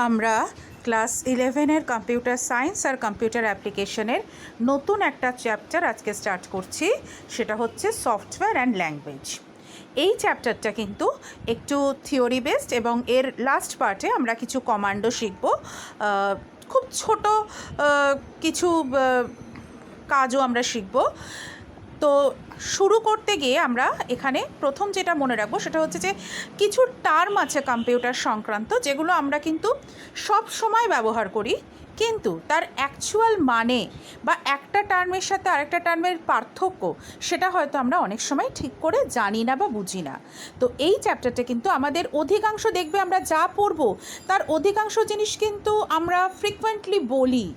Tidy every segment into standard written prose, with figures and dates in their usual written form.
আমরা class 11-এর computer science আর computer অ্যাপ্লিকেশনের নতুন একটা চ্যাপ্টার আজকে স্টার্ট করছি, সেটা হচ্ছে সফটওয়্যার অ্যান্ড ল্যাঙ্গুয়েজ। এই চ্যাপ্টারটা কিন্তু একটু থিওরি বেসড এবং এর লাস্ট পার্টে আমরা কিছু কমান্ডো শিখব। খুব ছোট কিছু কাজও আমরা শিখব। তো শুরু করতে গিয়ে আমরা এখানে প্রথম যেটা মনে রাখবো সেটা হচ্ছে যে কিছু টার্ম আছে কম্পিউটার সংক্রান্ত, যেগুলো আমরা কিন্তু সব সময় ব্যবহার করি, কিন্তু তার অ্যাকচুয়াল মানে বা একটা টার্মের সাথে আরেকটা টার্মের পার্থক্য সেটা হয়তো আমরা অনেক সময় ঠিক করে জানি না বা বুঝি না। তো এই চ্যাপ্টারটা কিন্তু আমাদের অধিকাংশ, দেখবে আমরা যা পড়ব তার অধিকাংশ জিনিস কিন্তু আমরা ফ্রিকুয়েন্টলি বলি,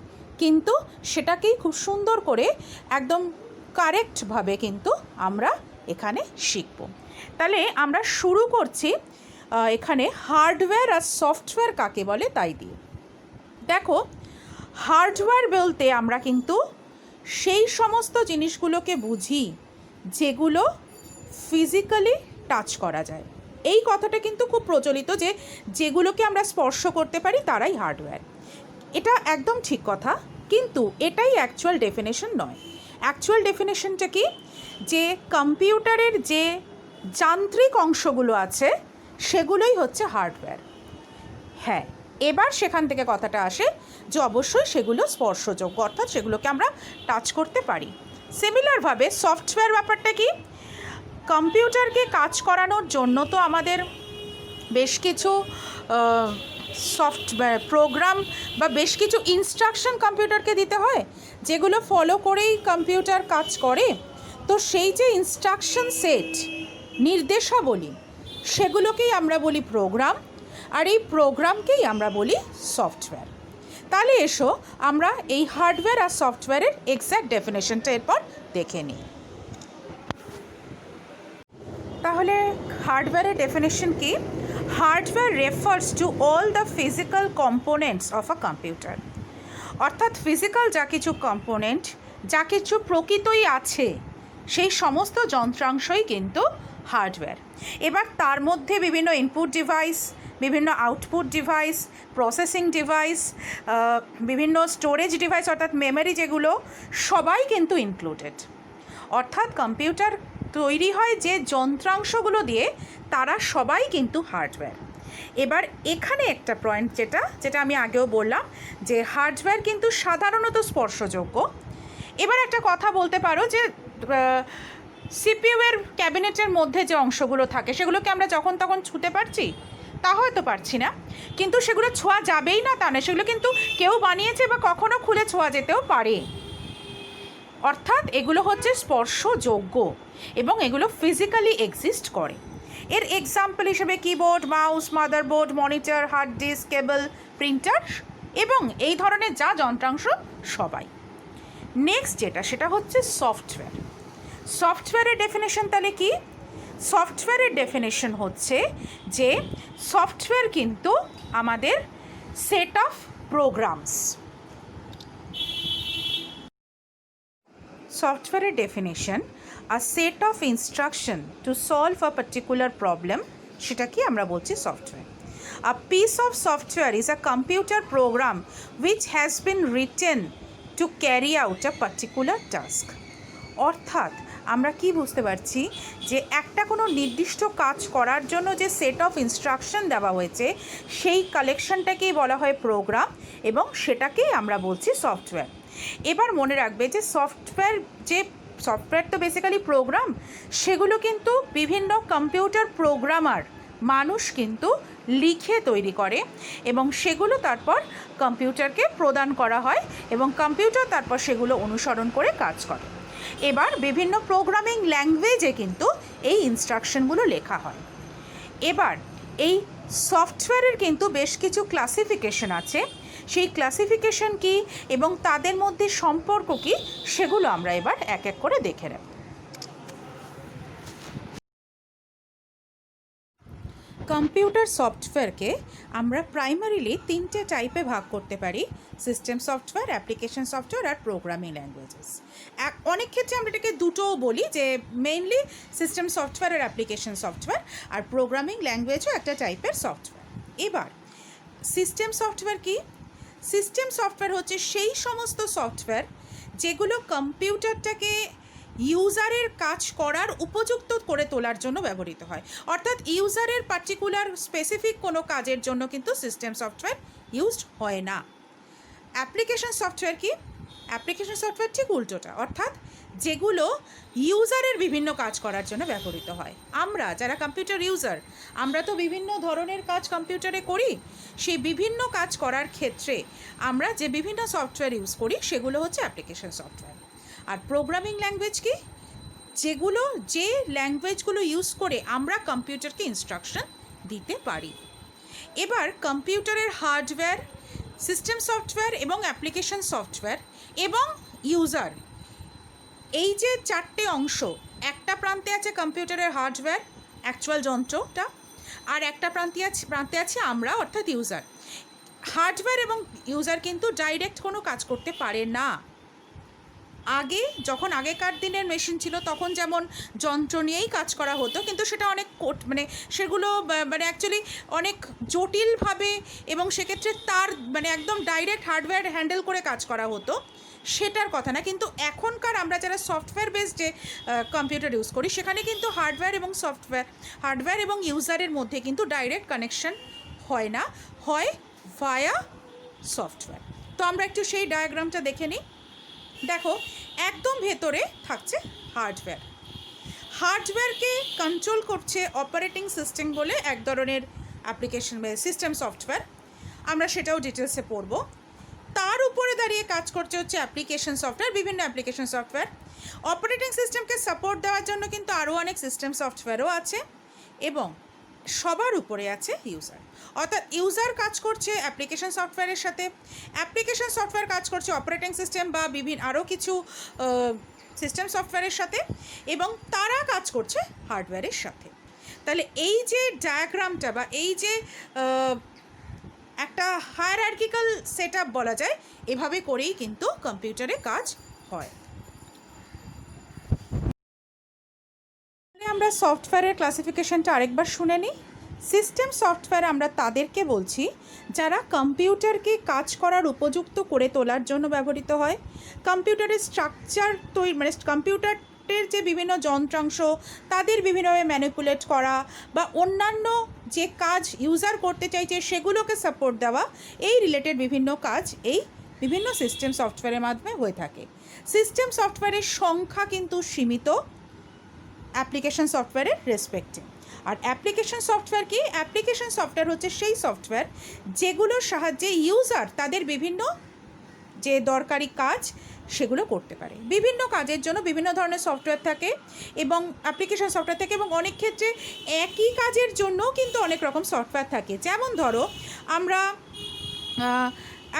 কিন্তু সেটাকেই খুব সুন্দর করে একদম কারেক্টভাবে কিন্তু আমরা এখানে শিখব। তাহলে আমরা শুরু করছি এখানে হার্ডওয়্যার আর সফটওয়্যার কাকে বলে তাই দিয়ে। দেখো, হার্ডওয়্যার বলতে আমরা কিন্তু সেই সমস্ত জিনিসগুলোকে বুঝি যেগুলো ফিজিক্যালি টাচ করা যায়। এই কথাটা কিন্তু খুব প্রচলিত যে যেগুলোকে আমরা স্পর্শ করতে পারি তারাই হার্ডওয়্যার। এটা একদম ঠিক কথা, কিন্তু এটাই অ্যাকচুয়াল ডেফিনেশন নয়। অ্যাকচুয়াল ডেফিনেশনটা কি, যে কম্পিউটারের যে যান্ত্রিক অংশগুলো আছে সেগুলোই হচ্ছে হার্ডওয়্যার। হ্যাঁ, এবার সেখান থেকে কথাটা আসে যে অবশ্যই সেগুলো স্পর্শযোগ্য, অর্থাৎ সেগুলোকে আমরা টাচ করতে পারি। সিমিলারভাবে সফটওয়্যার ব্যাপারটা কি, কম্পিউটারকে কাজ করানোর জন্য তো আমাদের বেশ কিছু সফটওয়্যার প্রোগ্রাম বা বেশ কিছু ইনস্ট্রাকশন কম্পিউটারকে দিতে হয়, যেগুলো ফলো করেই কম্পিউটার কাজ করে। তো সেই যে ইনস্ট্রাকশন সেট, নির্দেশাবলী, সেগুলোকেই আমরা বলি প্রোগ্রাম, আর এই প্রোগ্রামকেই আমরা বলি সফটওয়্যার। তাহলে এসো আমরা এই হার্ডওয়্যার আর সফটওয়্যারের এক্স্যাক্ট ডেফিনেশনটা এরপর দেখে নিই। তাহলে হার্ডওয়্যারের ডেফিনেশন কি? Hardware refers to all the physical components of a computer. অর্থাৎ ফিজিক্যাল যা কিছু কম্পোনেন্ট, যা কিছু প্রকৃতই আছে, সেই সমস্ত যন্ত্রাংশই কিন্তু হার্ডওয়্যার। এবার তার মধ্যে বিভিন্ন ইনপুট ডিভাইস, বিভিন্ন আউটপুট ডিভাইস, প্রসেসিং ডিভাইস, বিভিন্ন স্টোরেজ ডিভাইস অর্থাৎ মেমোরি, যেগুলো সবাই কিন্তু ইনক্লুডেড। অর্থাৎ কম্পিউটার তৈরি হয় যে যন্ত্রাংশগুলো দিয়ে, তারা সবাই কিন্তু হার্ডওয়্যার। এবার এখানে একটা পয়েন্ট যেটা আমি আগেও বললাম, যে হার্ডওয়্যার কিন্তু সাধারণত স্পর্শযোগ্য। এবার একটা কথা বলতে পারো যে সিপিইউ এর ক্যাবিনেটের মধ্যে যে অংশগুলো থাকে সেগুলোকে আমরা যখন তখন ছুঁতে পারছি? তা হয়তো পারছি না, কিন্তু সেগুলো ছোঁয়া যাবেই না তা না, সেগুলো কিন্তু কেউ বানিয়েছে বা কখনো খুলে ছোঁয়া যেতেও পারে। অর্থাৎ এগুলো হচ্ছে স্পর্শযোগ্য এবং এগুলো ফিজিক্যালি এক্সিস্ট করে। এর এক্সাম্পল হিসেবে keyboard, mouse, motherboard, monitor, hard disk, cable, printer এবং এই ধরনের যা যন্ত্রাংশ সবাই। নেক্সট সেটা হচ্ছে সফটওয়্যার। সফটওয়্যারের ডেফিনেশন তাহলে কি? সফটওয়্যারের ডেফিনেশন হচ্ছে যে সফটওয়্যার কিন্তু আমাদের সেট অফ প্রোগ্রামস। সফটওয়্যারের definition, a set of instruction to solve a particular problem, সেটাকে আমরা বলছি software. A piece of software is a computer program which has been written to carry out a particular task. অর্থাৎ আমরা কি বুঝতে পারছি, যে একটা কোনো নির্দিষ্ট কাজ করার জন্য যে সেট অফ ইনস্ট্রাকশন দেওয়া হয়েছে সেই কালেকশনটাকেই বলা হয় প্রোগ্রাম, এবং সেটাকেই আমরা বলছি সফটওয়্যার। এবার মনে রাখবে যে সফটওয়্যার তো বেসিক্যালি প্রোগ্রাম, সেগুলো কিন্তু বিভিন্ন কম্পিউটার প্রোগ্রামার মানুষ কিন্তু লিখে তৈরি করে, এবং সেগুলো তারপর কম্পিউটারকে প্রদান করা হয় এবং কম্পিউটার তারপর সেগুলো অনুসরণ করে কাজ করে। এবার বিভিন্ন প্রোগ্রামিং ল্যাঙ্গুয়েজে কিন্তু এই ইনস্ট্রাকশনগুলো লেখা হয়। এবার এই সফটওয়্যারের কিন্তু বেশ কিছু ক্লাসিফিকেশন আছে। সেই ক্লাসিফিকেশন কি এবং তাদের মধ্যে সম্পর্ক কি, সেগুলো আমরা এবার এক এক করে দেখে নেব। কম্পিউটার সফটওয়্যারকে আমরা প্রাইমারিলি তিনটে টাইপে ভাগ করতে পারি: সিস্টেম সফটওয়্যার, অ্যাপ্লিকেশন সফটওয়্যার আর প্রোগ্রামিং ল্যাঙ্গুয়েজেস। অনেক ক্ষেত্রে আমরা এটাকে দুটোও বলি, যে মেইনলি সিস্টেম সফটওয়্যার আর অ্যাপ্লিকেশন সফটওয়্যার, আর প্রোগ্রামিং ল্যাঙ্গুয়েজও একটা টাইপের সফটওয়্যার। এবার সিস্টেম সফটওয়্যার কি? সিস্টেম সফটওয়্যার হচ্ছে সেই সমস্ত সফটওয়্যার যেগুলো কম্পিউটারটাকে ইউজারের কাজ করার উপযুক্ত করে তোলার জন্য ব্যবহৃত হয়। অর্থাৎ ইউজারের পার্টিকুলার স্পেসিফিক কোনো কাজের জন্য কিন্তু সিস্টেম সফটওয়্যার ইউজড হয় না। অ্যাপ্লিকেশন সফটওয়্যার কি? অ্যাপ্লিকেশন সফটওয়্যার ঠিক উল্টোটা, অর্থাৎ যেগুলো ইউজারের বিভিন্ন কাজ করার জন্য ব্যবহৃত হয়। আমরা যারা কম্পিউটার ইউজার, আমরা তো বিভিন্ন ধরনের কাজ কম্পিউটারে করি। সেই বিভিন্ন কাজ করার ক্ষেত্রে আমরা যে বিভিন্ন সফটওয়্যার ইউজ করি সেগুলো হচ্ছে অ্যাপ্লিকেশন সফটওয়্যার। আর প্রোগ্রামিং ল্যাঙ্গুয়েজ কি? যে ল্যাঙ্গুয়েজগুলো ইউজ করে আমরা কম্পিউটারকে ইনস্ট্রাকশন দিতে পারি। এবার কম্পিউটারের হার্ডওয়্যার, সিস্টেম সফটওয়্যার এবং অ্যাপ্লিকেশন সফটওয়্যার এবং ইউজার, এই যে চারটে অংশ, একটা প্রান্তে আছে কম্পিউটারের হার্ডওয়্যার, অ্যাকচুয়াল যন্ত্রটা, আর একটা প্রান্তে আছে আমরা অর্থাৎ ইউজার। হার্ডওয়্যার এবং ইউজার কিন্তু ডাইরেক্ট কোনো কাজ করতে পারে না। আগে যখন আগেকার দিনের মেশিন ছিল তখন যেমন যন্ত্র নিয়েই কাজ করা হতো, কিন্তু সেটা অনেক সেগুলো অ্যাকচুয়ালি অনেক জটিলভাবে, এবং সেক্ষেত্রে তার একদম ডাইরেক্ট হার্ডওয়্যার হ্যান্ডেল করে কাজ করা হতো, সেটার কথা না। কিন্তু এখনকার আমরা যারা সফটওয়্যার বেসড যে কম্পিউটার ইউজ করি সেখানে কিন্তু হার্ডওয়্যার এবং ইউজারের মধ্যে কিন্তু ডাইরেক্ট কানেকশন হয় না, হয় ভায়া সফটওয়্যার। তো আমরা একটু সেই ডায়াগ্রামটা দেখে নিই। দেখো, একদম ভেতরে থাকছে হার্ডওয়্যার। হার্ডওয়্যারকে কন্ট্রোল করছে অপারেটিং সিস্টেম বলে এক ধরনের অ্যাপ্লিকেশন বা সিস্টেম সফটওয়্যার, আমরা সেটাও ডিটেলসে পড়ব। তার উপরে দাঁড়িয়ে কাজ করছে হচ্ছে অ্যাপ্লিকেশন সফটওয়্যার, বিভিন্ন অ্যাপ্লিকেশন সফটওয়্যার। অপারেটিং সিস্টেমকে সাপোর্ট দেওয়ার জন্য কিন্তু আরও অনেক সিস্টেম সফটওয়্যারও আছে, এবং সবার উপরে আছে ইউজার। অর্থাৎ ইউজার কাজ করছে অ্যাপ্লিকেশন সফটওয়্যারের সাথে, অ্যাপ্লিকেশন সফটওয়্যার কাজ করছে অপারেটিং সিস্টেম বা বিভিন্ন আরও কিছু সিস্টেম সফটওয়্যারের সাথে, এবং তারা কাজ করছে হার্ডওয়্যারের সাথে। তাহলে এই যে ডায়াগ্রামটা বা এই যে একটা হায়ারার্কিক্যাল সেট আপ বলা যায়, এভাবে করেই কিন্তু কম্পিউটারে কাজ হয়। আমরা সফটওয়্যারের ক্লাসিফিকেশনটা আরেকবার শুনে নিই। সিস্টেম সফটওয়্যার আমরা তাদেরকে বলছি যারা কম্পিউটারকে কাজ করার উপযুক্ত করে তোলার জন্য ব্যবহৃত হয়। কম্পিউটারের স্ট্রাকচার তৈরি কম্পিউটারের যে বিভিন্ন যন্ত্রাংশ তাদের বিভিন্নভাবে ম্যানিপুলেট করা বা অন্যান্য যে কাজ ইউজার করতে চাইছে সেগুলোকে সাপোর্ট দেওয়া, এই রিলেটেড বিভিন্ন কাজ এই বিভিন্ন সিস্টেম সফটওয়্যারের মাধ্যমে হয়ে থাকে। সিস্টেম সফটওয়্যারের সংখ্যা কিন্তু সীমিত অ্যাপ্লিকেশন সফটওয়্যারের রেসপেক্টে। আর অ্যাপ্লিকেশন সফটওয়্যার কি? অ্যাপ্লিকেশন সফটওয়্যার হচ্ছে সেই সফটওয়্যার যেগুলোর সাহায্যে ইউজার তাদের বিভিন্ন যে দরকারি কাজ সেগুলো করতে পারে। বিভিন্ন কাজের জন্য বিভিন্ন ধরনের সফটওয়্যার থাকে এবং অ্যাপ্লিকেশন সফটওয়্যার থাকে, এবং অনেক ক্ষেত্রে একই কাজের জন্যও কিন্তু অনেক রকম সফটওয়্যার থাকে। যেমন ধরো, আমরা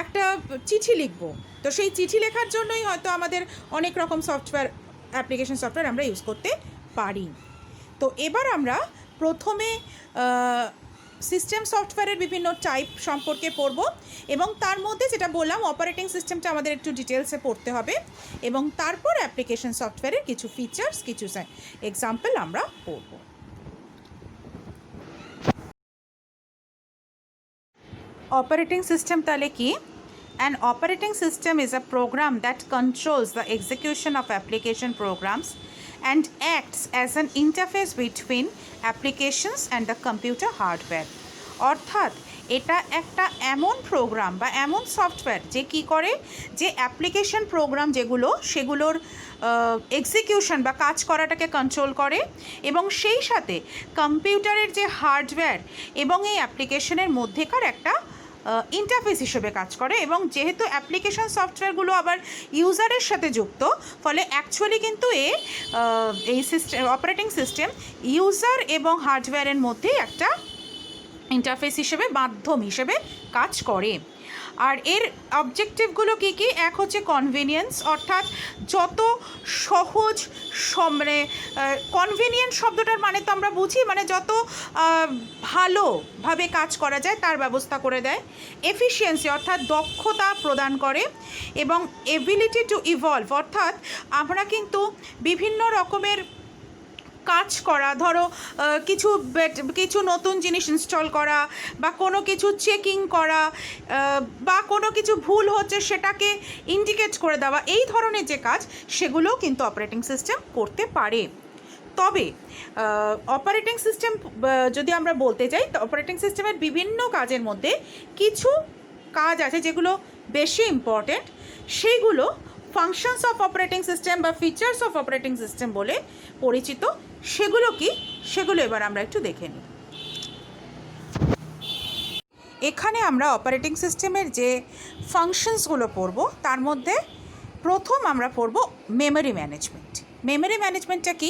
একটা চিঠি লিখব, তো সেই চিঠি লেখার জন্যই হয়তো আমাদের অনেক রকম সফটওয়্যার, অ্যাপ্লিকেশন সফটওয়্যার আমরা ইউজ করতে পারি। তো এবার আমরা প্রথমে সিস্টেম সফটওয়্যারের বিভিন্ন টাইপ সম্পর্কে পড়ব, এবং তার মধ্যে যেটা বললাম অপারেটিং সিস্টেমটা আমাদের একটু ডিটেলসে পড়তে হবে, এবং তারপর অ্যাপ্লিকেশন সফটওয়্যারের কিছু ফিচার্স, কিছু এক্সাম্পল আমরা পড়ব। অপারেটিং সিস্টেম তাহলে কি? An operating system is a program that controls the execution of application programs and acts as an interface between applications and the computer hardware. অর্থাৎ এটা একটা এমন প্রোগ্রাম বা এমন সফটওয়্যার যে কী করে, যে অ্যাপ্লিকেশন প্রোগ্রাম যেগুলো সেগুলোর এক্সিকিউশন বা কাজ করাটাকে কন্ট্রোল করে, এবং সেই সাথে কম্পিউটারের যে হার্ডওয়্যার এবং এই অ্যাপ্লিকেশনের মধ্যেকার একটা ইন্টারফেস হিসেবে কাজ করে। এবং যেহেতু অ্যাপ্লিকেশন সফটওয়্যারগুলো আবার ইউজারের সাথে যুক্ত, ফলে অ্যাকচুয়ালি কিন্তু এই সিস্টেম অপারেটিং সিস্টেম ইউজার এবং হার্ডওয়্যারের মধ্যে একটা ইন্টারফেস হিসেবে, মাধ্যম হিসেবে কাজ করে। আর এর অবজেক্টিভগুলো কী কী? এক হচ্ছে কনভিনিয়েন্স, অর্থাৎ যত সহজ কনভিনিয়েন্ট শব্দটার মানে তো আমরা বুঝি যত ভালোভাবে কাজ করা যায় তার ব্যবস্থা করে দেয়। এফিশিয়েন্সি অর্থাৎ দক্ষতা প্রদান করে, এবং এবিলিটি টু ইভলভ অর্থাৎ আমরা কিন্তু বিভিন্ন রকমের কাজ করা, ধরো কিছু নতুন জিনিস ইনস্টল করা বা কোনো কিছু চেকিং করা বা কোনো কিছু ভুল হচ্ছে সেটাকে ইন্ডিকেট করে দেওয়া, এই ধরনের যে কাজ সেগুলোও কিন্তু অপারেটিং সিস্টেম করতে পারে। তবে অপারেটিং সিস্টেম যদি আমরা বলতে যাই, তো অপারেটিং সিস্টেমের বিভিন্ন কাজের মধ্যে কিছু কাজ আছে যেগুলো বেশি ইম্পর্ট্যান্ট, সেইগুলো ফাংশনস অফ অপারেটিং সিস্টেম বা ফিচার্স অফ অপারেটিং সিস্টেম বলে পরিচিত। সেগুলো কি, সেগুলো এবার আমরা একটু দেখে নিই। এখানে আমরা অপারেটিং সিস্টেমের যে ফাংশনসগুলো পড়ব, তার মধ্যে প্রথম আমরা পড়ব মেমরি ম্যানেজমেন্ট। মেমরি ম্যানেজমেন্টটা কি,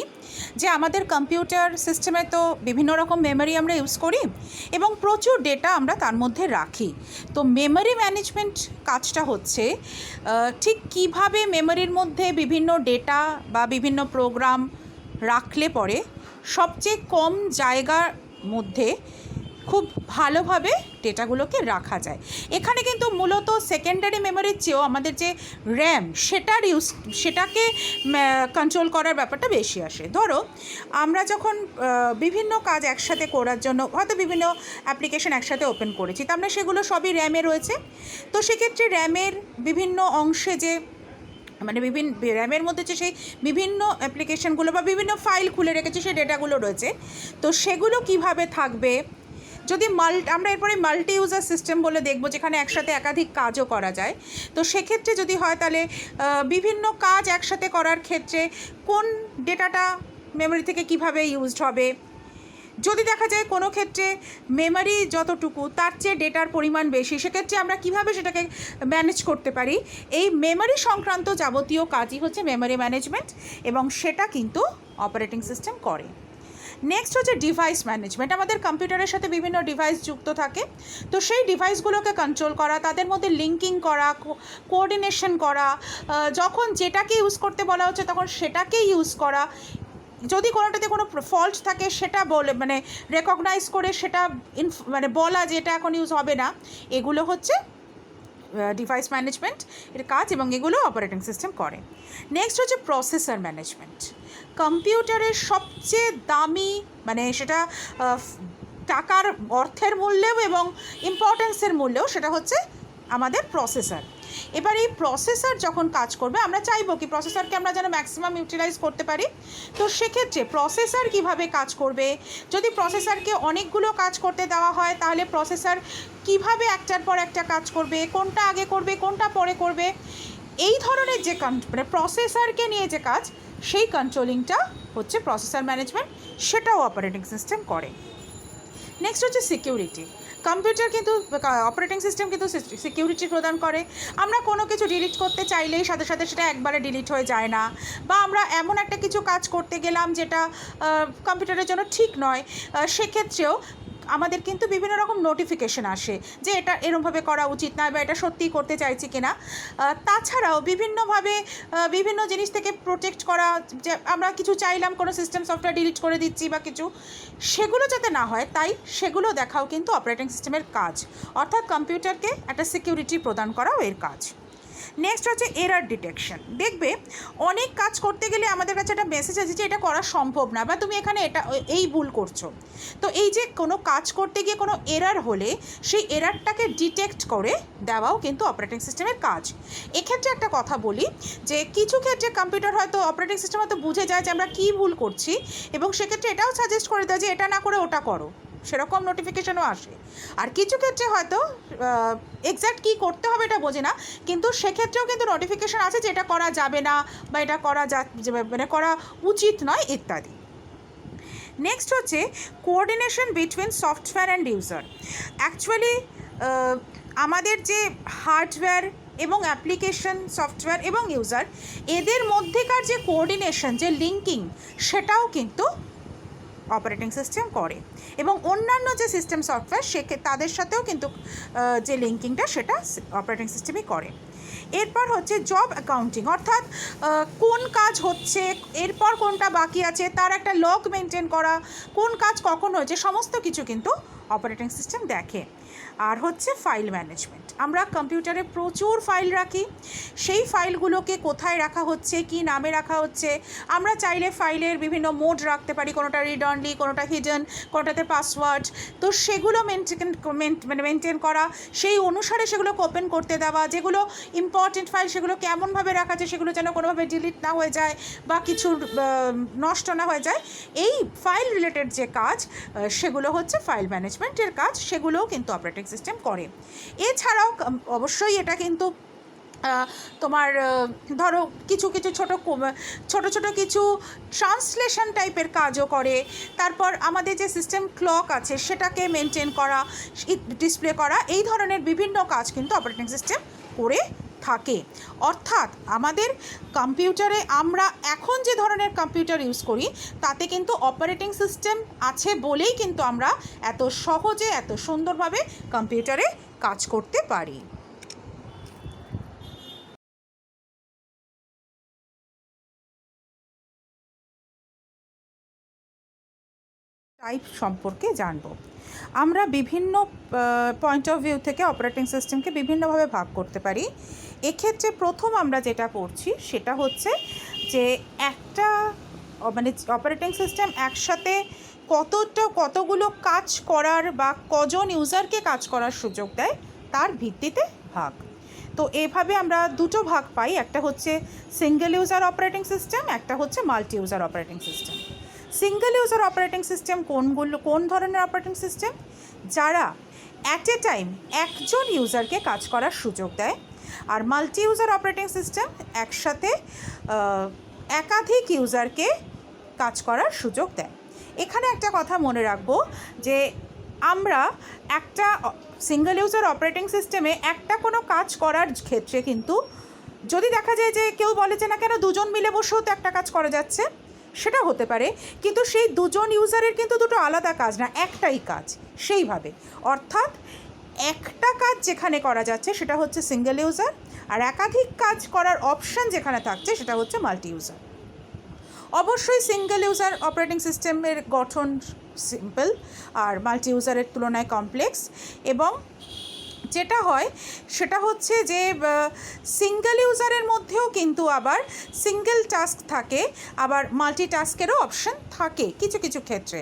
যে আমাদের কম্পিউটার সিস্টেমে তো বিভিন্ন রকম মেমরি আমরা ইউজ করি এবং প্রচুর ডেটা আমরা তার মধ্যে রাখি। তো মেমরি ম্যানেজমেন্ট কাজটা হচ্ছে ঠিক কিভাবে মেমরির মধ্যে বিভিন্ন ডেটা বা বিভিন্ন প্রোগ্রাম রাখলে পরে সবচেয়ে কম জায়গার মধ্যে খুব ভালোভাবে ডেটাগুলোকে রাখা যায়। এখানে কিন্তু মূলত সেকেন্ডারি মেমোরির চেয়েও আমাদের যে র্যাম সেটাকে কন্ট্রোল করার ব্যাপারটা বেশি আসে। ধরো আমরা যখন বিভিন্ন কাজ একসাথে করার জন্য হয়তো বিভিন্ন অ্যাপ্লিকেশন একসাথে ওপেন করেছি, তার মানে সেগুলো সবই র্যামে রয়েছে। তো সেক্ষেত্রে র্যামের বিভিন্ন অংশে যে র্যামের মধ্যে যে সেই বিভিন্ন অ্যাপ্লিকেশনগুলো বা বিভিন্ন ফাইল খুলে রেখেছে সেই ডেটাগুলো রয়েছে, তো সেগুলো কিভাবে থাকবে। যদি আমরা এরপরে মাল্টি ইউজার সিস্টেম বলে দেখব, যেখানে একসাথে একাধিক কাজও করা যায়। তো সেক্ষেত্রে যদি হয় তাহলে বিভিন্ন কাজ একসাথে করার ক্ষেত্রে কোন ডেটাটা মেমরি থেকে কিভাবে ইউজড হবে। যদি দেখা যায় কোনো ক্ষেত্রে মেমরি যতটুকু তার চেয়ে ডেটার পরিমাণ বেশি, সেক্ষেত্রে আমরা কিভাবে সেটাকে ম্যানেজ করতে পারি। এই মেমরি সংক্রান্ত যাবতীয় কাজই হচ্ছে মেমরি ম্যানেজমেন্ট, এবং সেটা কিন্তু অপারেটিং সিস্টেম করে। নেক্সট হচ্ছে ডিভাইস ম্যানেজমেন্ট। আমাদের কম্পিউটারের সাথে বিভিন্ন ডিভাইস যুক্ত থাকে, তো সেই ডিভাইসগুলোকে কন্ট্রোল করা, তাদের মধ্যে লিঙ্কিং করা, কোঅর্ডিনেশন করা, যখন যেটাকে ইউজ করতে বলা হচ্ছে তখন সেটাকেই ইউজ করা, যদি কোনোটাতে কোনো ফল্ট থাকে সেটা রেকগনাইজ করে সেটা বলা যে এটা এখন ইউজ হবে না। এগুলো হচ্ছে ডিভাইস ম্যানেজমেন্ট এর কাজ, এবং এগুলো অপারেটিং সিস্টেম করে। নেক্সট হচ্ছে প্রসেসর ম্যানেজমেন্ট। কম্পিউটারের সবচেয়ে দামি সেটা টাকার অর্থের মূল্যেও এবং ইম্পর্টেন্সের মূল্যেও সেটা হচ্ছে আমাদের প্রসেসর। এবার এই প্রসেসর যখন কাজ করবে, আমরা চাইবো কি প্রসেসরকে আমরা যেন ম্যাক্সিমাম ইউটিলাইজ করতে পারি। তো সেক্ষেত্রে প্রসেসর কিভাবে কাজ করবে, যদি প্রসেসরকে অনেকগুলো কাজ করতে দেওয়া হয় তাহলে প্রসেসর কিভাবে একটার পর একটা কাজ করবে, কোনটা আগে করবে কোনটা পরে করবে, এই ধরনের যে প্রসেসরকে নিয়ে যে কাজ, সেই কন্ট্রোলিংটা হচ্ছে প্রসেসর ম্যানেজমেন্ট, সেটাও অপারেটিং সিস্টেম করে। নেক্সট হচ্ছে সিকিউরিটি। কম্পিউটার কিন্তু অপারেটিং সিস্টেম কিন্তু সিকিউরিটি প্রদান করে। আমরা কোনো কিছু ডিলিট করতে চাইলেই সাথে সাথে সেটা একবারে ডিলিট হয়ে যায় না, বা আমরা এমন একটা কিছু কাজ করতে গেলাম যেটা কম্পিউটারের জন্য ঠিক নয়, সেক্ষেত্রেও আমাদের কিন্তু বিভিন্ন রকম নোটিফিকেশন আসে যে এটা এরকমভাবে করা উচিত নয় বা এটা সত্যিই করতে চাইছি কিনা। তাছাড়াও বিভিন্নভাবে বিভিন্ন জিনিস থেকে প্রোটেক্ট করা, যে আমরা কিছু চাইলাম কোনো সিস্টেম সফটওয়্যার ডিলিট করে দিচ্ছি বা কিছু, সেগুলো যাতে না হয় তাই সেগুলো দেখাও কিন্তু অপারেটিং সিস্টেমের কাজ, অর্থাৎ কম্পিউটারকে একটা সিকিউরিটি প্রদান করাও এর কাজ। নেক্সট হচ্ছে এরার ডিটেকশন। দেখবে অনেক কাজ করতে গেলে আমাদের কাছে একটা মেসেজ আছে যে এটা করা সম্ভব না, বা তুমি এখানে এই ভুল করছো। তো এই যে কোনো কাজ করতে গিয়ে কোনো এরার হলে সেই এরারটাকে ডিটেক্ট করে দেওয়াও কিন্তু অপারেটিং সিস্টেমের কাজ। এক্ষেত্রে একটা কথা বলি যে কিছু ক্ষেত্রে কম্পিউটার হয়তো অপারেটিং সিস্টেম হয়তো বুঝে যায় যে আমরা কী ভুল করছি, এবং সেক্ষেত্রে এটাও সাজেস্ট করে দেয় যে এটা না করে ওটা করো, সেরকম নোটিফিকেশনও আসে। আর কিছু ক্ষেত্রে হয়তো এক্স্যাক্ট কী করতে হবে এটা বোঝে না, কিন্তু সেক্ষেত্রেও কিন্তু নোটিফিকেশন আছে যে এটা করা যাবে না বা এটা করা উচিত নয় ইত্যাদি। নেক্সট হচ্ছে coordination between software and user. Actually আমাদের যে হার্ডওয়্যার এবং অ্যাপ্লিকেশন, সফটওয়্যার এবং ইউজার, এদের মধ্যেকার যে কোঅর্ডিনেশন, যে লিঙ্কিং, সেটাও কিন্তু অপারেটিং সিস্টেম করে, এবং অন্যান্য যে সিস্টেম সফটওয়্যার তাদের সাথেও কিন্তু যে লিঙ্কিংটা সেটা অপারেটিং সিস্টেমই করে। এরপর হচ্ছে জব অ্যাকাউন্টিং, অর্থাৎ কোন কাজ হচ্ছে, এরপর কোনটা বাকি আছে তার একটা লগ মেনটেন করা, কোন কাজ কখন হয়েছে, সমস্ত কিছু কিন্তু অপারেটিং সিস্টেম দেখে। আর হচ্ছে ফাইল ম্যানেজমেন্ট। আমরা কম্পিউটারে প্রচুর ফাইল রাখি, সেই ফাইলগুলোকে কোথায় রাখা হচ্ছে, কি নামে রাখা হচ্ছে, আমরা চাইলে ফাইলের বিভিন্ন মোড রাখতে পারি, কোনোটা রিড অনলি, কোনোটা হিডেন, কোনোটাতে পাসওয়ার্ড। তো সেগুলো মেনটেন করা, সেই অনুসারে সেগুলো ওপেন করতে দেওয়া, যেগুলো ইম্পর্টেন্ট ফাইল সেগুলো কেমনভাবে রাখা আছে, সেগুলো যেন কোনোভাবে ডিলিট না হয়ে যায় বা কিছু নষ্ট না হয়ে যায়, এই ফাইল রিলেটেড যে কাজ সেগুলো হচ্ছে ফাইল ম্যানেজমেন্টের কাজ, সেগুলোও কিন্তু অপারেটিং সিস্টেম করে। এছাড়াও অবশ্যই এটা কিন্তু তোমার ধরো কিছু কিছু ছোট ছোট কিছু ট্রান্সলেশন টাইপের কাজও করে। তারপর আমাদের যে সিস্টেম ক্লক আছে সেটাকে মেনটেন করা, ডিসপ্লে করা, এই ধরনের বিভিন্ন কাজ কিন্তু অপারেটিং সিস্টেম করে থাকে। অর্থাৎ আমাদের কম্পিউটারে আমরা এখন যে ধরনের কম্পিউটার ইউজ করি তাতে কিন্তু অপারেটিং সিস্টেম আছে বলেই কিন্তু আমরা এত সহজে এত সুন্দরভাবে কম্পিউটারে কাজ করতে পারি। টাইপ সম্পর্কে জানব। আমরা বিভিন্ন পয়েন্ট অফ ভিউ থেকে অপারেটিং সিস্টেমকে বিভিন্নভাবে ভাগ করতে পারি। এক্ষেত্রে প্রথম আমরা যেটা পড়ছি সেটা হচ্ছে যে একটা অপারেটিং সিস্টেম একসাথে কতগুলো কাজ করার বা কজন ইউজারকে কাজ করার সুযোগ দেয় তার ভিত্তিতে ভাগ। তো এভাবে আমরা দুটো ভাগ পাই, একটা হচ্ছে সিঙ্গেল ইউজার অপারেটিং সিস্টেম, একটা হচ্ছে multi user operating system. Single user operating system কোন ধরনের অপারেটিং সিস্টেম? যারা অ্যাট এ টাইম একজন ইউজারকে কাজ করার সুযোগ দেয়। আর মাল্টি ইউজার অপারেটিং সিস্টেম একসাথে একাধিক ইউজারকে কাজ করার সুযোগ দেয়। এখানে একটা কথা মনে রাখবো যে আমরা একটা সিঙ্গেল ইউজার অপারেটিং সিস্টেমে একটা কোনো কাজ করার ক্ষেত্রে কিন্তু যদি দেখা যায় যে কেউ বলে যে না কেন দুজন মিলে বসেও তো একটা কাজ করা যাচ্ছে, সেটা হতে পারে, কিন্তু সেই দুজন ইউজারের কিন্তু দুটো আলাদা কাজ না, একটাই কাজ। সেইভাবে অর্থাৎ একটা কাজ যেখানে করা যাচ্ছে সেটা হচ্ছে সিঙ্গেল ইউজার, আর একাধিক কাজ করার অপশান যেখানে থাকছে সেটা হচ্ছে মাল্টি ইউজার। অবশ্যই সিঙ্গেল ইউজার অপারেটিং সিস্টেমের গঠন সিম্পল আর মাল্টি ইউজারের তুলনায় কমপ্লেক্স, এবং যেটা হয় সেটা হচ্ছে যে সিঙ্গেল ইউজারের মধ্যেও কিন্তু আবার সিঙ্গেল টাস্ক থাকে, আবার মাল্টি টাস্কেরও অপশান থাকে কিছু কিছু ক্ষেত্রে।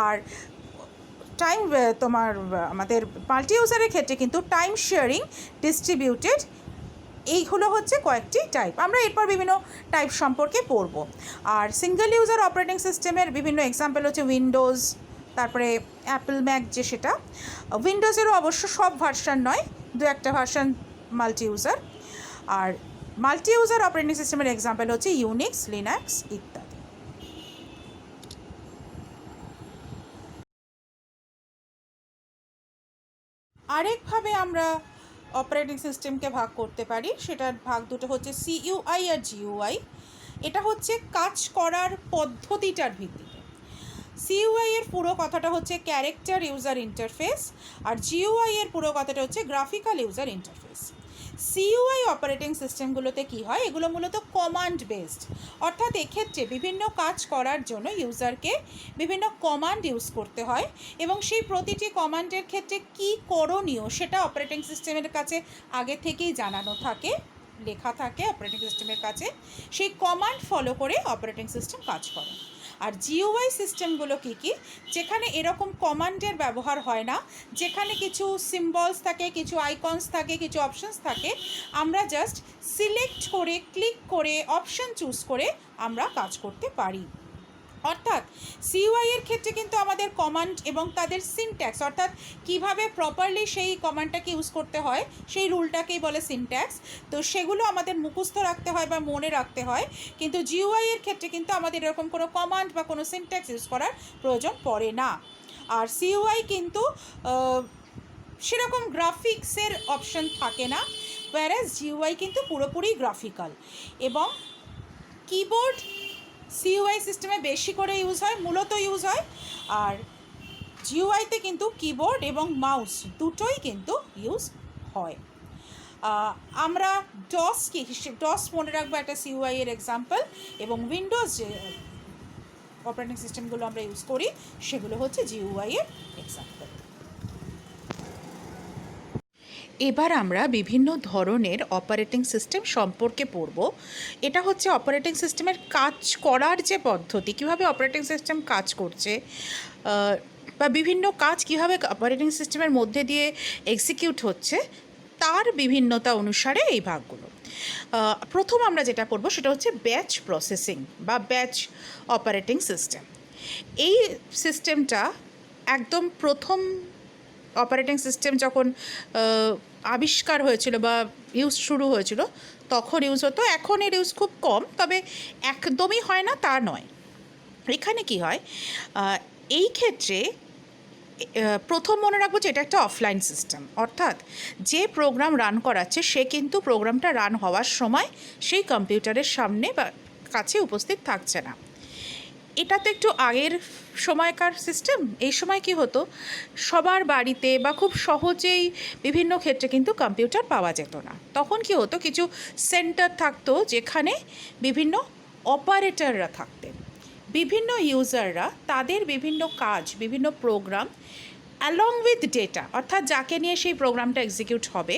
আর টাইম আমাদের মাল্টি ইউজারের ক্ষেত্রে কিন্তু টাইম শেয়ারিং, ডিস্ট্রিবিউটেড, এইগুলো হচ্ছে কয়েকটি টাইপ। আমরা এরপর বিভিন্ন টাইপ সম্পর্কে পড়ব। আর সিঙ্গেল ইউজার অপারেটিং সিস্টেমের বিভিন্ন এক্সাম্পল হচ্ছে উইন্ডোজ, তারপরে অ্যাপল ম্যাক, যে সেটা উইন্ডোজেরও অবশ্য সব ভার্সান নয়, দু একটা ভার্সান মাল্টি ইউজার। আর মাল্টি ইউজার অপারেটিং সিস্টেমের এক্সাম্পল হচ্ছে ইউনিক্স, লিনাক্স ইত্যাদি। আরেকভাবে আমরা অপারেটিং সিস্টেমকে ভাগ করতে পারি, সেটার ভাগ দুটো হচ্ছে সিইউআই আর জিইউআই। এটা হচ্ছে কাজ করার পদ্ধতিটার ভিত্তিতে। সিইউআই এর পুরো কথাটা হচ্ছে ক্যারেক্টার ইউজার ইন্টারফেস, আর জিইউআই এর পুরো কথাটা হচ্ছে graphical user interface. CUI operating সিস্টেমগুলোতে কী হয়, এগুলো মূলত কমান্ড বেসড, অর্থাৎ এক্ষেত্রে বিভিন্ন কাজ করার জন্য ইউজারকে বিভিন্ন কমান্ড ইউজ করতে হয়, এবং সেই প্রতিটি কমান্ডের ক্ষেত্রে কী করণীয় সেটা অপারেটিং সিস্টেমের কাছে আগে থেকেই জানানো থাকে, লেখা থাকে অপারেটিং সিস্টেমের কাছে। সেই কমান্ড ফলো করে অপারেটিং সিস্টেম কাজ করে। আর জিইউআই সিস্টেমগুলো কী কী, যেখানে এরকম কমান্ডের ব্যবহার হয় না, যেখানে কিছু সিম্বলস থাকে, কিছু আইকনস থাকে, কিছু অপশানস থাকে, আমরা জাস্ট সিলেক্ট করে ক্লিক করে অপশান চুজ করে আমরা কাজ করতে পারি। অর্থাৎ সিইউআই এর ক্ষেত্রে কিন্তু আমাদের কমান্ড এবং তাদের সিনট্যাক্স, অর্থাৎ কিভাবে প্রপারলি সেই কমান্ডটাকে ইউজ করতে হয় সেই রুলটাকেই বলে সিনট্যাক্স, তো সেগুলো আমাদের মুখস্থ রাখতে হয় বা মনে রাখতে হয়। কিন্তু জিইউআই এর ক্ষেত্রে কিন্তু আমাদের এরকম কোনো কমান্ড বা কোনো সিনট্যাক্স ইউজ করার প্রয়োজন পড়ে না। আর সিইউআই কিন্তু সেরকম গ্রাফিক্সের অপশন থাকে না, whereas জিইউআই কিন্তু পুরোপুরি গ্রাফিক্যাল। এবং কিবোর্ড সিইউআই সিস্টেমে বেশি করে ইউজ হয়, মূলত ইউজ হয়। আর জিইউআইতে কিন্তু কিবোর্ড এবং মাউস দুটোই কিন্তু ইউজ হয়। আমরা ডস মনে রাখবো একটা সিইউআই এর এক্সাম্পল, এবং উইন্ডোজ যে অপারেটিং সিস্টেমগুলো আমরা ইউজ করি সেগুলো হচ্ছে জিইউআই এর এক্সাম্পল। এবার আমরা বিভিন্ন ধরনের অপারেটিং সিস্টেম সম্পর্কে পড়ব। এটা হচ্ছে অপারেটিং সিস্টেমের কাজ করার যে পদ্ধতি, কীভাবে অপারেটিং সিস্টেম কাজ করছে, বা বিভিন্ন কাজ কীভাবে অপারেটিং সিস্টেমের মধ্যে দিয়ে এক্সিকিউট হচ্ছে, তার বিভিন্নতা অনুসারে এই ভাগগুলো। প্রথম আমরা যেটা পড়ব সেটা হচ্ছে ব্যাচ প্রসেসিং বা ব্যাচ অপারেটিং সিস্টেম। এই সিস্টেমটা একদম প্রথম অপারেটিং সিস্টেম যখন আবিষ্কার হয়েছিল বা ইউজ শুরু হয়েছিল তখন ইউজ হতো। এখন এর ইউজ খুব কম, তবে একদমই হয় না তা নয়। এখানে কি হয়, এই ক্ষেত্রে প্রথম মনে রাখবো যে এটা একটা অফলাইন সিস্টেম, অর্থাৎ যে প্রোগ্রাম রান করাচ্ছে সে কিন্তু প্রোগ্রামটা রান হওয়ার সময় সেই কম্পিউটারের সামনে বা কাছে উপস্থিত থাকছে না। এটা তো একটু আগের সময়কার সিস্টেম। এই সময় কি হতো, সবার বাড়িতে বা খুব সহজেই বিভিন্ন ক্ষেত্রে কিন্তু কম্পিউটার পাওয়া যেত না। তখন কি হতো, কিছু সেন্টার থাকতো যেখানে বিভিন্ন অপারেটররা থাকতেন। বিভিন্ন ইউজাররা তাদের বিভিন্ন কাজ, বিভিন্ন প্রোগ্রাম অ্যালং উইথ ডেটা, অর্থাৎ যাকে নিয়ে সেই প্রোগ্রামটা এক্সিকিউট হবে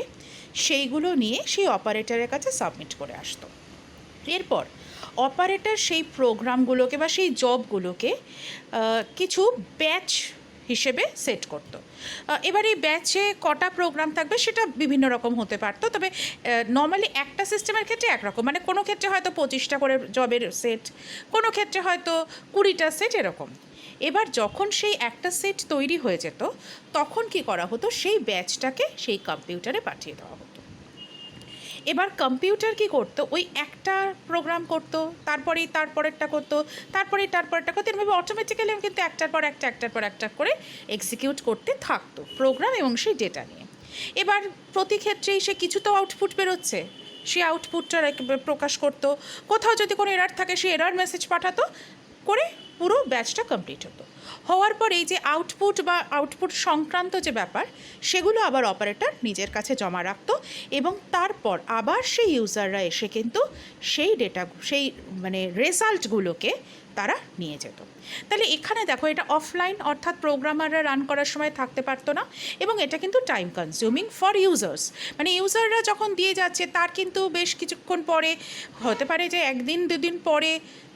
সেইগুলো নিয়ে সেই অপারেটরের কাছে সাবমিট করে আসতো। এরপর অপারেটর সেই প্রোগ্রামগুলোকে বা সেই জবগুলোকে কিছু ব্যাচ হিসেবে সেট করত। এবার এই ব্যাচে কটা প্রোগ্রাম থাকবে সেটা বিভিন্ন রকম হতে পারতো, তবে নর্মালি একটা সিস্টেমের ক্ষেত্রে একরকম, মানে কোনো ক্ষেত্রে হয়তো 25টা করে জবের সেট, কোনো ক্ষেত্রে হয়তো 20টা সেট, এরকম। এবার যখন সেই একটা সেট তৈরি হয়ে যেত তখন কি করা হতো, সেই ব্যাচটাকে সেই কম্পিউটারে পাঠিয়ে দেওয়া হতো। এবার কম্পিউটার কি করতো, ওই একটা প্রোগ্রাম করতো, তারপরেরটা করতো, তারপরেরটা করতো, এরভাবে অটোমেটিক্যালি কিন্তু একটার পর একটা করে এক্সিকিউট করতে থাকতো প্রোগ্রাম এবং সেই ডেটা নিয়ে। এবার প্রতি ক্ষেত্রেই সে কিছু তো আউটপুট বেরোচ্ছে, সে আউটপুটটা প্রকাশ করতো। কোথাও যদি কোনো এরর থাকে সে এরর মেসেজ পাঠাতো, করে পুরো ব্যাচটা কমপ্লিট হতো। হওয়ার পর এই যে আউটপুট বা আউটপুট সংক্রান্ত যে ব্যাপার, সেগুলো আবার অপারেটর নিজের কাছে জমা রাখতো এবং তারপর আবার সেই ইউজাররা এসে কিন্তু সেই ডেটা, সেই মানে রেজাল্টগুলোকে তারা নিয়ে যেত। তাহলে এখানে দেখো, এটা অফলাইন, অর্থাৎ প্রোগ্রামাররা রান করার সময় থাকতে পারতো না, এবং এটা কিন্তু টাইম কনজিউমিং ফর ইউজার্স। মানে ইউজাররা যখন দিয়ে যাচ্ছে তার কিন্তু বেশ কিছুক্ষণ পরে, হতে পারে যে একদিন দুদিন পরে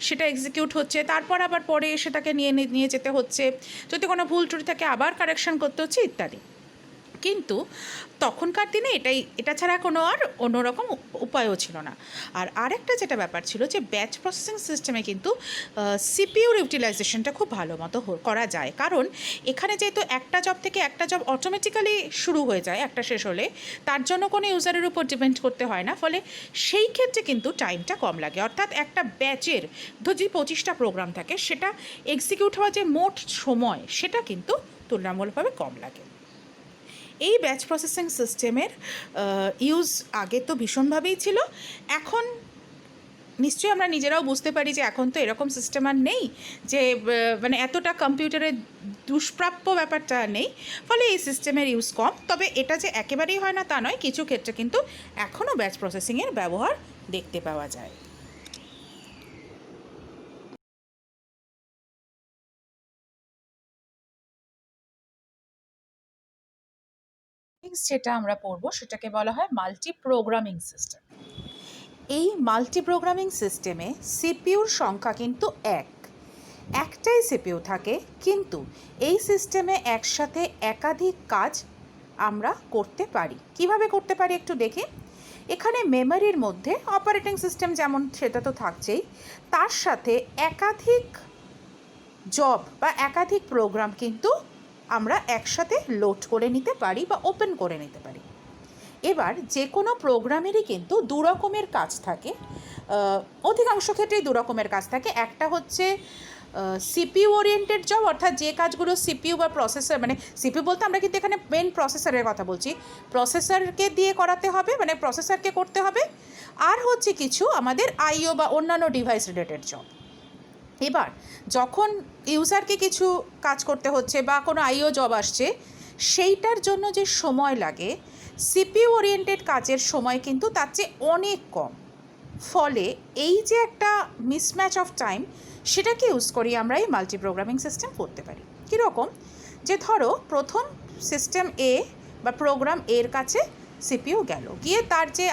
সেটা এক্সিকিউট হচ্ছে, তারপর আবার পরে সেটাকে নিয়ে যেতে হচ্ছে, যদি কোনো ভুল ত্রুটি থাকে আবার কারেকশন করতে হচ্ছে ইত্যাদি। কিন্তু তখনকার দিনে এটা ছাড়া কোনো আর অন্যরকম উপায়ও ছিল না। আর আরেকটা যেটা ব্যাপার ছিল যে ব্যাচ প্রসেসিং সিস্টেমে কিন্তু সিপিইউর ইউটিলাইজেশনটা খুব ভালো মতো করা যায়, কারণ এখানে যেহেতু একটা জব থেকে একটা জব অটোমেটিক্যালি শুরু হয়ে যায় একটা শেষ হলে, তার জন্য কোনো ইউজারের উপর ডিপেন্ড করতে হয় না, ফলে সেই ক্ষেত্রে কিন্তু টাইমটা কম লাগে। অর্থাৎ একটা ব্যাচের যদি 25টা প্রোগ্রাম থাকে, সেটা এক্সিকিউট হওয়া যে মোট সময় সেটা কিন্তু তুলনামূলকভাবে কম লাগে। এই ব্যাচ প্রসেসিং সিস্টেমের ইউজ আগে তো ভীষণভাবেই ছিল, এখন নিশ্চয়ই আমরা নিজেরাও বুঝতে পারি যে এখন তো এরকম সিস্টেম আর নেই, যে মানে এতটা কম্পিউটারের দুষ্প্রাপ্য ব্যাপারটা নেই, ফলে এই সিস্টেমের ইউজ কম। তবে এটা যে একেবারেই হয় না তা নয়, কিছু ক্ষেত্রে কিন্তু এখনও ব্যাচ প্রসেসিংয়ের ব্যবহার দেখতে পাওয়া যায়। যেটা আমরা পড়বো সেটাকে বলা হয় মাল্টি প্রোগ্রামিং সিস্টেম। এই মাল্টি প্রোগ্রামিং সিস্টেমে সিপিইউর সংখ্যা কিন্তু একটাই সিপিইউ থাকে, কিন্তু এই সিস্টেমে একসাথে একাধিক কাজ আমরা করতে পারি। কিভাবে করতে পারি একটু দেখি। এখানে মেমোরির মধ্যে অপারেটিং সিস্টেম যেমন সেটা তো থাকছেই, তার সাথে একাধিক জব বা একাধিক প্রোগ্রাম কিন্তু আমরা একসাথে লোড করে নিতে পারি বা ওপেন করে নিতে পারি। এবার যে কোনো প্রোগ্রামেরই কিন্তু দু রকমের কাজ থাকে, অধিকাংশ ক্ষেত্রেই দু রকমের কাজ থাকে। একটা হচ্ছে সিপিইউ ওরিয়েন্টেড জব, অর্থাৎ যে কাজগুলো সিপিইউ বা প্রসেসর, মানে সিপিইউ বলতে আমরা কিন্তু এখানে মেন প্রসেসরের কথা বলছি, প্রসেসরকে দিয়ে করাতে হবে, মানে প্রসেসরকে করতে হবে। আর হচ্ছে কিছু আমাদের আইও বা অন্যান্য ডিভাইস রিলেটেড জব। এবার যখন ইউজারকে কিছু কাজ করতে হচ্ছে বা কোনো আইও জব আসছে, সেইটার জন্য যে সময় লাগে সিপিইউ ওরিয়েন্টেড কাজের সময় কিন্তু তার চেয়ে অনেক কম। ফলে এই যে একটা মিসম্যাচ অফ টাইম, সেটাকে ইউজ করি আমরা এই মাল্টি প্রোগ্রামিং সিস্টেম করতে পারি। কীরকম, যে ধরো প্রথম সিস্টেম এ বা প্রোগ্রাম এর কাছে সিপিইউ গেল, গিয়ে তার যে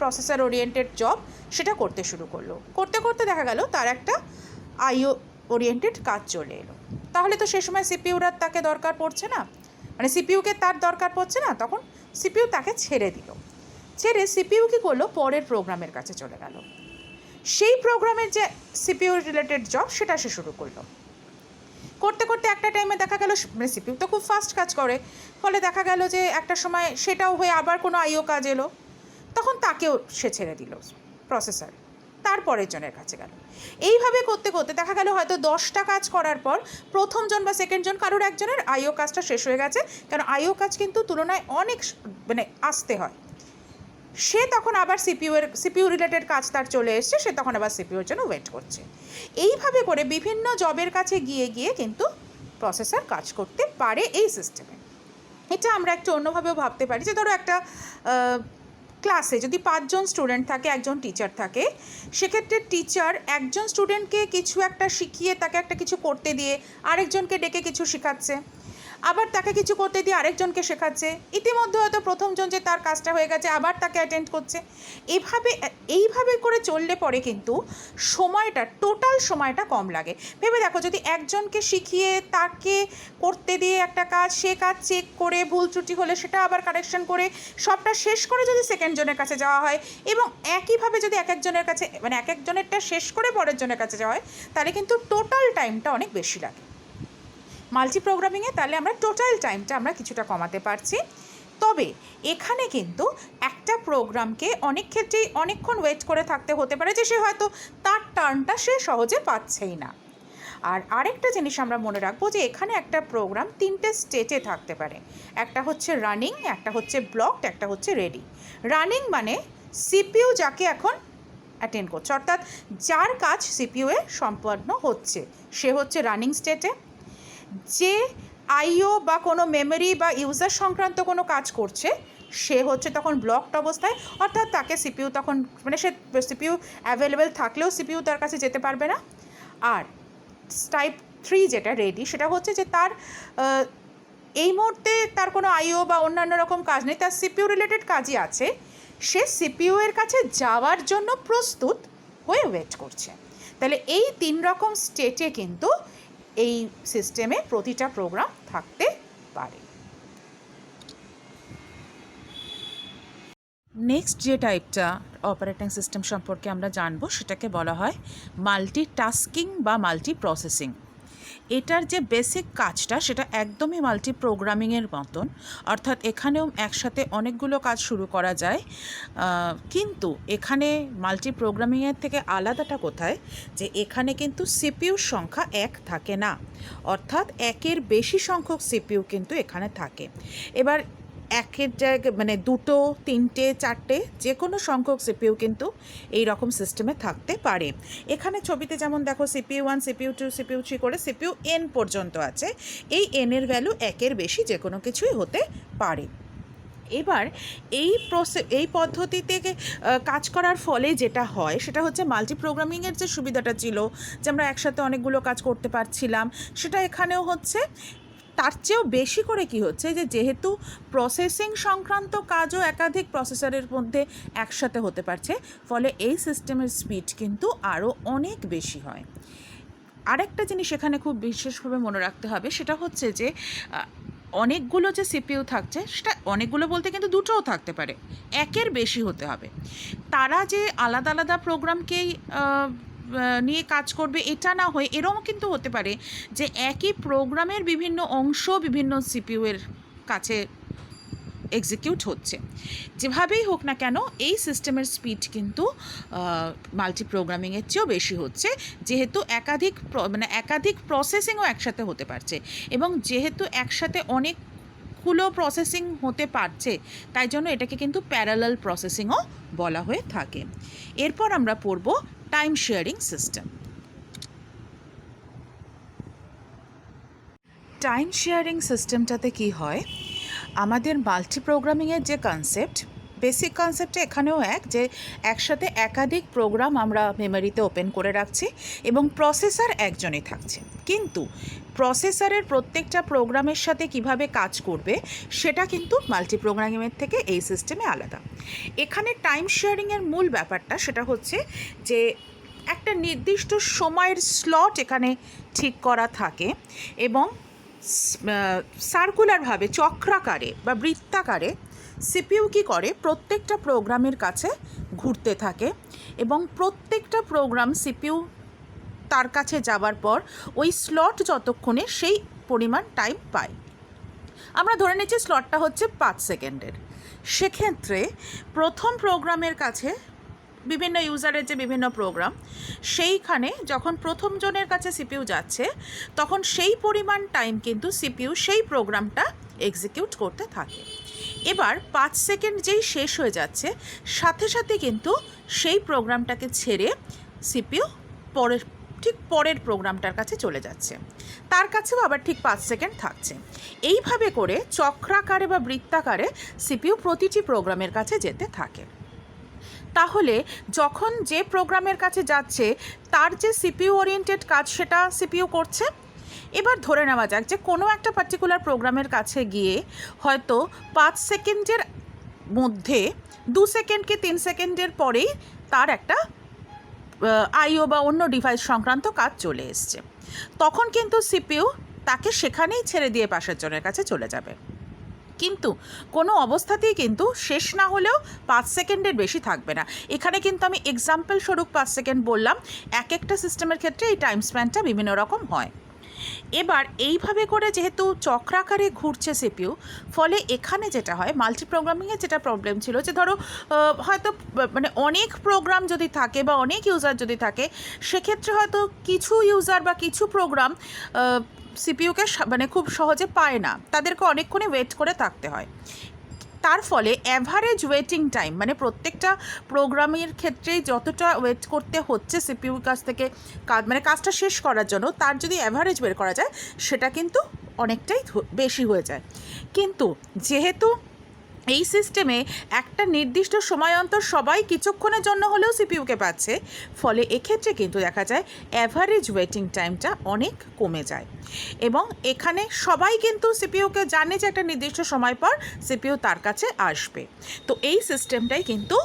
প্রসেসর ওরিয়েন্টেড জব সেটা করতে শুরু করলো। করতে করতে দেখা গেল তার একটা আইও ওরিয়েন্টেড কাজ চলে এলো। তাহলে তো সে সময় সিপিইউর আর তাকে দরকার পড়ছে না, মানে সিপিইউকে তার দরকার পড়ছে না, তখন সিপিইউ তাকে ছেড়ে দিল। ছেড়ে সিপিইউ কী করলো, পরের প্রোগ্রামের কাছে চলে গেল। সেই প্রোগ্রামের যে সিপিইউ রিলেটেড জব সেটা সে শুরু করলো। করতে করতে একটা টাইমে দেখা গেল, মানে সিপিইউ তো খুব ফাস্ট কাজ করে, ফলে দেখা গেল যে একটা সময় সেটাও হয়ে আবার কোনো আইও কাজ এলো, তখন তাকেও সে ছেড়ে দিল প্রসেসর, তারপরের জনের কাছে গেল। এইভাবে করতে করতে দেখা গেল হয়তো 10টা কাজ করার পর প্রথমজন বা সেকেন্ডজন কারোর একজনের আইও কাজটা শেষ হয়ে গেছে, কারণ আইও কাজ কিন্তু তুলনায় অনেক মানে আসতে হয়। সে তখন আবার সিপিইউ রিলেটেড কাজ তার চলে এসছে, সে তখন আবার সিপিইউর জন্য ওয়েট করছে। এইভাবে করে বিভিন্ন জবের কাছে গিয়ে গিয়ে কিন্তু প্রসেসর কাজ করতে পারে এই সিস্টেমে। এটা আমরা একটু অন্যভাবেও ভাবতে পারি যে ধরো একটা ক্লাসে যদি 5 জন স্টুডেন্ট থাকে, একজন টিচার থাকে, সেক্ষেত্রে টিচার একজন স্টুডেন্টকে কিছু একটা শিখিয়ে তাকে একটা কিছু করতে দিয়ে আরেকজনকে ডেকে কিছু শেখাচ্ছে, আবার তাকে কিছু করতে দিয়ে আরেকজনকে শেখাচ্ছে, ইতিমধ্যে হয়তো প্রথমজন যে তার কাজটা হয়ে গেছে আবার তাকে অ্যাটেন্ড করছে। এইভাবে করে চললে পরে কিন্তু টোটাল সময়টা কম লাগে। ভেবে দেখো, যদি একজনকে শিখিয়ে তাকে করতে দিয়ে একটা কাজ, সে কাজ চেক করে ভুল ত্রুটি হলে সেটা আবার কারেকশন করে সবটা শেষ করে যদি সেকেন্ড জনের কাছে যাওয়া হয়, এবং একইভাবে যদি এক একজনের কাছে মানে এক একজনেরটা শেষ করে পরের জনের কাছে যাওয়া হয়, তাহলে কিন্তু টোটাল টাইমটা অনেক বেশি লাগে। মাল্টি প্রোগ্রামিংয়ে তাহলে আমরা টোটাল টাইমটা আমরা কিছুটা কমাতে পারছি। তবে এখানে কিন্তু একটা প্রোগ্রামকে অনেক ক্ষেত্রেই অনেকক্ষণ ওয়েট করে থাকতে হতে পারে, যে সে হয়তো তার টার্নটা সে সহজে পাচ্ছেই না। আর আরেকটা জিনিস আমরা মনে রাখবো যে এখানে একটা প্রোগ্রাম 3টে স্টেটে থাকতে পারে। একটা হচ্ছে রানিং, একটা হচ্ছে ব্লকড, একটা হচ্ছে রেডি। রানিং মানে সিপিইউ যাকে এখন অ্যাটেন্ড করছে, অর্থাৎ যার কাজ সিপিইউ এ সম্পন্ন হচ্ছে, সে হচ্ছে রানিং স্টেটে। যে আইও বা কোনো মেমোরি বা ইউজার সংক্রান্ত কোনো কাজ করছে, সে হচ্ছে তখন ব্লকড অবস্থায়, অর্থাৎ তাকে সিপিইউ তখন মানে সে সিপিইউ অ্যাভেলেবেল থাকলেও সিপিইউ তার কাছে যেতে পারবে না। আর টাইপ 3 যেটা রেডি, সেটা হচ্ছে যে তার এই মুহূর্তে তার কোনো আইও বা অন্যান্য রকম কাজ নেই, তার সিপিইউ রিলেটেড কাজই আছে, সে সিপিইউ এর কাছে যাওয়ার জন্য প্রস্তুত হয়ে ওয়েট করছে। তাহলে এই 3 রকম স্টেটে কিন্তু এই সিস্টেমে প্রতিটা প্রোগ্রাম থাকতে পারে। নেক্সট যে টাইপটা অপারেটিং সিস্টেম সম্পর্কে আমরা জানবো, সেটাকে বলা হয় মাল্টিটাস্কিং বা মাল্টি প্রসেসিং। এটার যে বেসিক কাজটা সেটা একদমই মাল্টি প্রোগ্রামিংয়ের মতন, অর্থাৎ এখানেও একসাথে অনেকগুলো কাজ শুরু করা যায়। কিন্তু এখানে মাল্টি প্রোগ্রামিংয়ের থেকে আলাদাটা কোথায়, যে এখানে কিন্তু সিপিইউর সংখ্যা 1 থাকে না, অর্থাৎ 1-এর বেশি সংখ্যক সিপিইউ কিন্তু এখানে থাকে। এবার একের জায়গায় মানে 2, 3, 4 যে কোনো সংখ্যক সিপিইউ কিন্তু এই রকম সিস্টেমে থাকতে পারে। এখানে ছবিতে যেমন দেখো সিপিইউ 1, সিপিইউ 2, সিপিইউ 3 করে সিপিইউ n পর্যন্ত আছে। এই n-এর ভ্যালু 1-এর বেশি যে কোনো কিছুই হতে পারে। এবার এই পদ্ধতিতে কাজ করার ফলে যেটা হয় সেটা হচ্ছে মাল্টি প্রোগ্রামিংয়ের যে সুবিধাটা ছিল, যে আমরা একসাথে অনেকগুলো কাজ করতে পারছিলাম, সেটা এখানেও হচ্ছে। তার চেয়েও বেশি করে কি হচ্ছে, যে যেহেতু প্রসেসিং সংক্রান্ত কাজও একাধিক প্রসেসরের মধ্যে একসাথে হতে পারছে, ফলে এই সিস্টেমের স্পিড কিন্তু আরও অনেক বেশি হয়। আরেকটা জিনিস এখানে খুব বিশেষভাবে মনে রাখতে হবে, সেটা হচ্ছে যে অনেকগুলো যে সিপিইউ থাকছে, সেটা অনেকগুলো বলতে কিন্তু 2টোও থাকতে পারে, 1-এর বেশি হতে হবে। তারা যে আলাদা আলাদা প্রোগ্রামকেই নিয়ে কাজ করবে এটা না হয়ে এরকম কিন্তু হতে পারে যে একই প্রোগ্রামের বিভিন্ন অংশ বিভিন্ন সিপিইউয়ের কাছে এক্সিকিউট হচ্ছে। যেভাবেই হোক না কেন এই সিস্টেমের স্পিড কিন্তু মাল্টি প্রোগ্রামিংয়ের চেয়েও বেশি হচ্ছে, যেহেতু একাধিক প্রসেসিংও একসাথে হতে পারছে, এবং যেহেতু একসাথে অনেকগুলো প্রসেসিং হতে পারছে, তাই জন্য এটাকে কিন্তু প্যারালাল প্রসেসিংও বলা হয়ে থাকে। এরপর আমরা পড়ব time sharing system. Time sharing সিস্টেমটাতে কি হয়, আমাদের মাল্টি প্রোগ্রামিংয়ের যে কনসেপ্ট, বেসিক কনসেপ্টে এখানেও যে একসাথে একাধিক প্রোগ্রাম আমরা মেমোরিতে ওপেন করে রাখছি এবং প্রসেসর একজনই থাকছে। কিন্তু প্রসেসরের প্রত্যেকটা প্রোগ্রামের সাথে কিভাবে কাজ করবে সেটা কিন্তু মাল্টি প্রোগ্রামিংয়ের থেকে এই সিস্টেমে আলাদা। এখানে টাইম শেয়ারিংয়ের মূল ব্যাপারটা সেটা হচ্ছে যে একটা নির্দিষ্ট সময়ের স্লট এখানে ঠিক করা থাকে এবং সার্কুলারভাবে চক্রাকারে বা বৃত্তাকারে সিপিইউ কী করে প্রত্যেকটা প্রোগ্রামের কাছে ঘুরতে থাকে এবং প্রত্যেকটা প্রোগ্রাম সিপিইউ তার কাছে যাবার পর ওই স্লট যতক্ষণে সেই পরিমাণ টাইম পায়। আমরা ধরে নিচ্ছি স্লটটা হচ্ছে 5 সেকেন্ডের। সেক্ষেত্রে প্রথম প্রোগ্রামের কাছে বিভিন্ন ইউজারের যে বিভিন্ন প্রোগ্রাম সেইখানে যখন প্রথম জনের কাছে সিপিইউ যাচ্ছে তখন সেই পরিমাণ টাইম কিন্তু সিপিইউ সেই প্রোগ্রামটা এক্সিকিউট করতে থাকে। এবার 5 সেকেন্ড যেই শেষ হয়ে যাচ্ছে সাথে সাথে কিন্তু সেই প্রোগ্রামটাকে ছেড়ে সিপিইউ পরের প্রোগ্রামটার কাছে চলে যাচ্ছে, তার কাছেও আবার ঠিক 5 সেকেন্ড থাকছে। এইভাবে করে চক্রাকারে বা বৃত্তাকারে সিপিইউ প্রতিটি প্রোগ্রামের কাছে যেতে থাকে। তাহলে যখন যে প্রোগ্রামের কাছে যাচ্ছে তার যে সিপিইউ ওরিয়েন্টেড কাজ সেটা সিপিইউ করছে। এবার ধরে নেওয়া যাক যে কোনো একটা পার্টিকুলার প্রোগ্রামের কাছে গিয়ে হয়তো 5 সেকেন্ডের মধ্যে 2 সেকেন্ড কি 3 সেকেন্ডের পরেই তার একটা আইও বা অন্য ডিভাইস সংক্রান্ত কাজ চলে এসছে, তখন কিন্তু সিপিইউ তাকে সেখানেই ছেড়ে দিয়ে পাশের জনের কাছে চলে যাবে। কিন্তু কোনো অবস্থাতেই কিন্তু শেষ না হলেও 5 সেকেন্ডের বেশি থাকবে না। এখানে কিন্তু আমি এক্সাম্পল স্বরূপ 5 সেকেন্ড বললাম, এক একটা সিস্টেমের ক্ষেত্রে এই টাইম স্প্যানটা বিভিন্ন রকম হয়। এবার এইভাবে করে যেহেতু চক্রাকারে ঘুরছে সিপিইউ, ফলে এখানে যেটা হয় মাল্টি প্রোগ্রামিংয়ে যেটা প্রবলেম ছিল যে ধরো হয়তো মানে অনেক প্রোগ্রাম যদি থাকে বা অনেক ইউজার যদি থাকে সেক্ষেত্রে হয়তো কিছু ইউজার বা কিছু প্রোগ্রাম সিপিইউকে মানে খুব সহজে পায় না, তাদেরকে অনেকক্ষণই ওয়েট করে থাকতে হয়। তার ফলে অ্যাভারেজ ওয়েটিং টাইম মানে প্রত্যেকটা প্রোগ্রামের ক্ষেত্রেই যতটা ওয়েট করতে হচ্ছে সিপিইউর কাছ থেকে কাজটা শেষ করার জন্য, তার যদি অ্যাভারেজ বের করা যায় সেটা কিন্তু অনেকটাই বেশি হয়ে যায়। কিন্তু যেহেতু এই সিস্টেমে একটা নির্দিষ্ট সময় অন্তর সবাই কিছুক্ষণের জন্য হলেও সিপিইউকে পাচ্ছে, ফলে এক্ষেত্রে কিন্তু দেখা যায় অ্যাভারেজ ওয়েটিং টাইমটা অনেক কমে যায় এবং এখানে সবাই কিন্তু সিপিইউকে জানে যে একটা নির্দিষ্ট সময় পর সিপিইউ তার কাছে আসবে। তো এই সিস্টেমটাই কিন্তু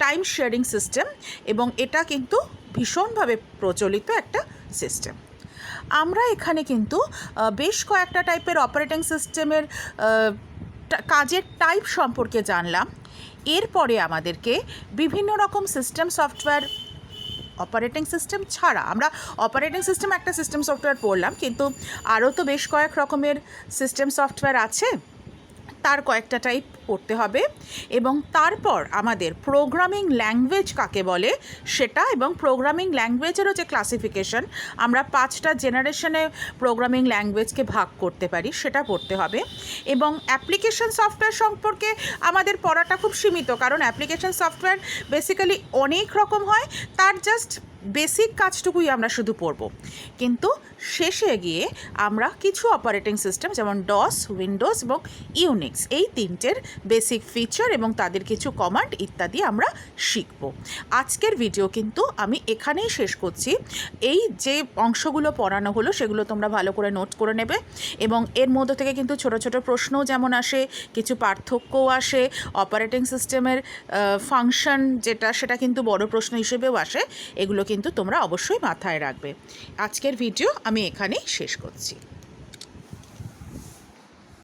টাইম শেয়ারিং সিস্টেম এবং এটা কিন্তু ভীষণভাবে প্রচলিত একটা সিস্টেম। আমরা এখানে কিন্তু বেশ কয়েকটা টাইপের অপারেটিং সিস্টেমের কাজের টাইপ সম্পর্কে জানলাম। এরপরে আমাদেরকে বিভিন্ন রকম সিস্টেম সফটওয়্যার অপারেটিং সিস্টেম ছাড়া, আমরা অপারেটিং সিস্টেম একটা সিস্টেম সফটওয়্যার পড়লাম, কিন্তু আরও তো বেশ কয়েক রকমের সিস্টেম সফটওয়্যার আছে, তার কয়েকটা টাইপ পড়তে হবে এবং তারপর আমাদের প্রোগ্রামিং ল্যাঙ্গুয়েজ কাকে বলে সেটা এবং প্রোগ্রামিং ল্যাঙ্গুয়েজেরও যে ক্লাসিফিকেশন, আমরা 5টা জেনারেশনে প্রোগ্রামিং ল্যাঙ্গুয়েজকে ভাগ করতে পারি সেটা পড়তে হবে। এবং অ্যাপ্লিকেশন সফটওয়্যার সম্পর্কে আমাদের পড়াটা খুব সীমিত, কারণ অ্যাপ্লিকেশন সফটওয়্যার বেসিক্যালি অনেক রকম হয়, তার জাস্ট বেসিক কাজটুকুই আমরা শুধু পড়ব। কিন্তু শেষে গিয়ে আমরা কিছু অপারেটিং সিস্টেম যেমন ডস, উইন্ডোজ এবং ইউনিক্স এই 3টের বেসিক ফিচার এবং তাদের কিছু কমান্ড ইত্যাদি আমরা শিখব। আজকের ভিডিও কিন্তু আমি এখানেই শেষ করছি। এই যে অংশগুলো পড়ানো হলো সেগুলো তোমরা ভালো করে নোট করে নেবে এবং এর মধ্যে থেকে কিন্তু ছোট ছোট প্রশ্নও যেমন আসে, কিছু পার্থক্যও আসে, অপারেটিং সিস্টেমের ফাংশন যেটা সেটা কিন্তু বড় প্রশ্ন হিসেবেও আসে, এগুলো কিন্তু তোমরা অবশ্যই মাথায় রাখবে। আজকের ভিডিও আমি এখানেই শেষ করছি।